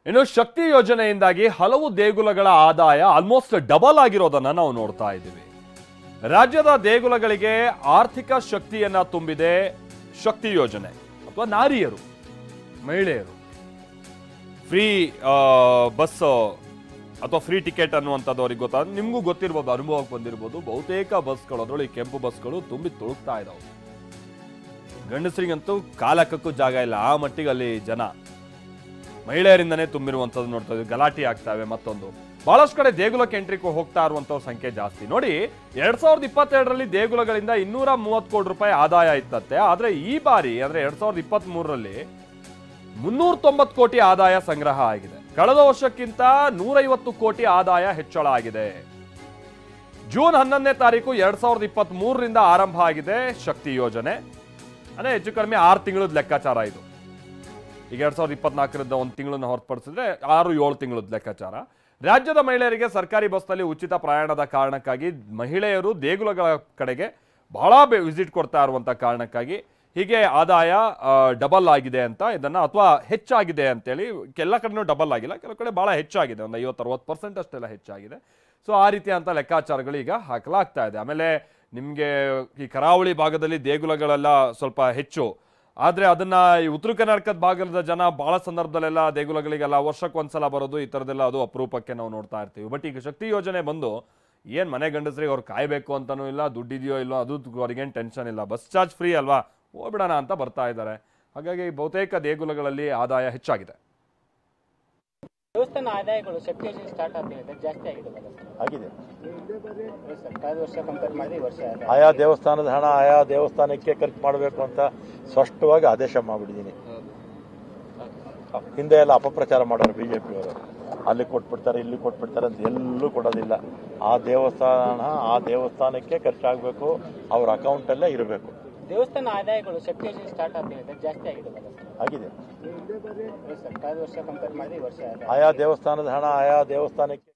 ಇನ್ನು ಶಕ್ತಿ ಯೋಜನೆಯಿಂದಾಗಿ ಹಲವು ದೇಗುಲಗಳ ಆದಾಯ ಆಲ್ಮೋಸ್ಟ್ ಡಬಲ್ ಆಗಿರೋದನ್ನ ನಾವು ನೋಡ್ತಾ ಇದ್ದೀವಿ. ರಾಜ್ಯದ ದೇಗುಲಗಳಿಗೆ ಆರ್ಥಿಕ ಶಕ್ತಿಯನ್ನ ತುಂಬಿದೆ ಶಕ್ತಿ ಯೋಜನೆ ಅಥವಾ ನಾರಿಯರು, ಮಹಿಳೆಯರು ಫ್ರೀ ಬಸ್ ಅಥವಾ ಫ್ರೀ ಟಿಕೆಟ್ ಅನ್ನುವಂಥದ್ದು ಅವ್ರಿಗೆ ಗೊತ್ತಾದ, ನಿಮಗೂ ಗೊತ್ತಿರ್ಬೋದು, ಅನುಭವಕ್ಕೆ ಬಂದಿರ್ಬೋದು. ಬಹುತೇಕ ಬಸ್ಗಳು, ಅದರೊಳಗೆ ಕೆಂಪು ಬಸ್ಗಳು ತುಂಬಿ ತುಳುಕ್ತಾ ಇದಾವೆ. ಗಂಡಸರಿಗಂತೂ ಕಾಲಕ್ಕೂ ಜಾಗ ಇಲ್ಲ, ಆ ಮಟ್ಟಿಗೆ ಅಲ್ಲಿ ಜನ ಮಹಿಳೆಯರಿಂದನೇ ತುಂಬಿರುವಂಥದ್ದು ನೋಡ್ತಾ ಇದ್ದೀವಿ. ಗಲಾಟೆ ಆಗ್ತಾವೆ. ಮತ್ತೊಂದು ಬಹಳಷ್ಟು ಕಡೆ ದೇಗುಲಕ್ಕೆ ಎಂಟ್ರಿ ಹೋಗ್ತಾ ಇರುವಂಥವ್ರ ಸಂಖ್ಯೆ ಜಾಸ್ತಿ. ನೋಡಿ, 2022ರಲ್ಲಿ ದೇಗುಲಗಳಿಂದ 230 ಕೋಟಿ ರೂಪಾಯಿ ಆದಾಯ ಇತ್ತಂತೆ. ಆದ್ರೆ ಈ ಬಾರಿ ಅಂದ್ರೆ 2023ರಲ್ಲಿ 390 ಕೋಟಿ ಆದಾಯ ಸಂಗ್ರಹ ಆಗಿದೆ. ಕಳೆದ ವರ್ಷಕ್ಕಿಂತ 150 ಕೋಟಿ ಆದಾಯ ಹೆಚ್ಚಳ ಆಗಿದೆ. ಜೂನ್ 11ನೇ ತಾರೀಕು 2023ರಿಂದ ಆರಂಭ ಆಗಿದೆ ಶಕ್ತಿ ಯೋಜನೆ. ಅಂದ್ರೆ ಹೆಚ್ಚು ಕಡಿಮೆ 6 ತಿಂಗಳದ ಲೆಕ್ಕಾಚಾರ ಇದು. ಈಗ 2024ರಿಂದ 1 ತಿಂಗಳನ್ನ ಹೊರತುಪಡಿಸಿದ್ರೆ 6-7 ತಿಂಗಳದ ಲೆಕ್ಕಾಚಾರ. ರಾಜ್ಯದ ಮಹಿಳೆಯರಿಗೆ ಸರ್ಕಾರಿ ಬಸ್ನಲ್ಲಿ ಉಚಿತ ಪ್ರಯಾಣದ ಕಾರಣಕ್ಕಾಗಿ ಮಹಿಳೆಯರು ದೇಗುಲಗಳ ಕಡೆಗೆ ಬಹಳ ವಿಸಿಟ್ ಕೊಡ್ತಾ ಇರುವಂತ ಕಾರಣಕ್ಕಾಗಿ ಹೀಗೆ ಆದಾಯ ಡಬಲ್ ಆಗಿದೆ ಅಂತ ಇದನ್ನ, ಅಥವಾ ಹೆಚ್ಚಾಗಿದೆ ಅಂತೇಳಿ. ಎಲ್ಲ ಕಡೆನೂ ಡಬಲ್ ಆಗಿಲ್ಲ, ಕೆಲವು ಕಡೆ ಬಹಳ ಹೆಚ್ಚಾಗಿದೆ, ಒಂದು 50-60% ಅಷ್ಟೆಲ್ಲ ಹೆಚ್ಚಾಗಿದೆ. ಸೊ ಆ ರೀತಿಯ ಅಂತ ಲೆಕ್ಕಾಚಾರಗಳು ಈಗ ಹಾಕಲಾಗ್ತಾ ಇದೆ. ಆಮೇಲೆ ನಿಮಗೆ ಈ ಕರಾವಳಿ ಭಾಗದಲ್ಲಿ ದೇಗುಲಗಳೆಲ್ಲ ಸ್ವಲ್ಪ ಹೆಚ್ಚು, ಆದರೆ ಅದನ್ನ ಈ ಉತ್ತರ ಕರ್ನಾಟಕದ ಭಾಗದ ಜನ ಬಹಳ ಸಂದರ್ಭದಲ್ಲೆಲ್ಲ ದೇಗುಲಗಳಿಗೆಲ್ಲ ವರ್ಷಕ್ಕೊಂದ್ಸಲ ಬರೋದು, ಈ ಥರದ್ದೆಲ್ಲ ಅದು ಅಪರೂಪಕ್ಕೆ ನಾವು ನೋಡ್ತಾ ಇರ್ತೀವಿ. ಬಟ್ ಈಗ ಶಕ್ತಿ ಯೋಜನೆ ಬಂದು ಏನು ಮನೆ ಗಂಡಸರಿಗೆ ಅವ್ರು ಕಾಯಬೇಕು ಅಂತನೂ ಇಲ್ಲ, ದುಡ್ಡಿದೆಯೋ ಇಲ್ಲೋ ಅದು ಅವ್ರಿಗೇನು ಟೆನ್ಷನ್ ಇಲ್ಲ, ಬಸ್ ಚಾರ್ಜ್ ಫ್ರೀ ಅಲ್ವಾ, ಹೋಗ್ಬಿಡೋಣ ಅಂತ ಬರ್ತಾ ಇದ್ದಾರೆ. ಹಾಗಾಗಿ ಬಹುತೇಕ ದೇಗುಲಗಳಲ್ಲಿ ಆದಾಯ ಹೆಚ್ಚಾಗಿದೆ. ದೇವಸ್ಥಾನ ಆದಾಯಗಳು ಶಕ್ತಿ ಯೋಜನೆ ಸ್ಟಾರ್ಟ್ ಆಗಿದೆ, ಜಾಸ್ತಿ ಆಗಿದೆ. ಕಳೆದ ವರ್ಷ ಕಂಪೇರ್ ಮಾಡಿ ವರ್ಷ ಆಯಾ ದೇವಸ್ಥಾನದ ಹಣ ಆಯಾ ದೇವಸ್ಥಾನಕ್ಕೆ ಖರ್ಚು ಮಾಡಬೇಕು ಅಂತ ಸ್ಪಷ್ಟವಾಗಿ ಆದೇಶ ಮಾಡಿಬಿಟ್ಟಿದ್ದೀನಿ. ಹಿಂದೆ ಎಲ್ಲ ಅಪಪ್ರಚಾರ ಮಾಡೋರು ಬಿಜೆಪಿಯವರು, ಅಲ್ಲಿ ಕೊಟ್ಬಿಡ್ತಾರೆ ಇಲ್ಲಿ ಕೊಟ್ಬಿಡ್ತಾರೆ ಅಂತ. ಎಲ್ಲೂ ಕೊಡೋದಿಲ್ಲ. ಆ ದೇವಸ್ಥಾನಕ್ಕೆ ಖರ್ಚಾಗಬೇಕು, ಅವ್ರ ಅಕೌಂಟಲ್ಲೇ ಇರಬೇಕು. ದೇವಸ್ಥಾನ ಆದಾಯಗಳು ಶಕ್ತಿ ಯೋಜನೆ ಸ್ಟಾರ್ಟ್ ಆಗಿದೆ, ಜಾಸ್ತಿ ಆಗಿದೆ. ಕಳೆದ ವರ್ಷ ಕಂಪೇರ್ ಮಾಡಿ ವರ್ಷ ಆಯಾ ದೇವಸ್ಥಾನದ ಹಣ ಆಯಾ ದೇವಸ್ಥಾನಕ್ಕೆ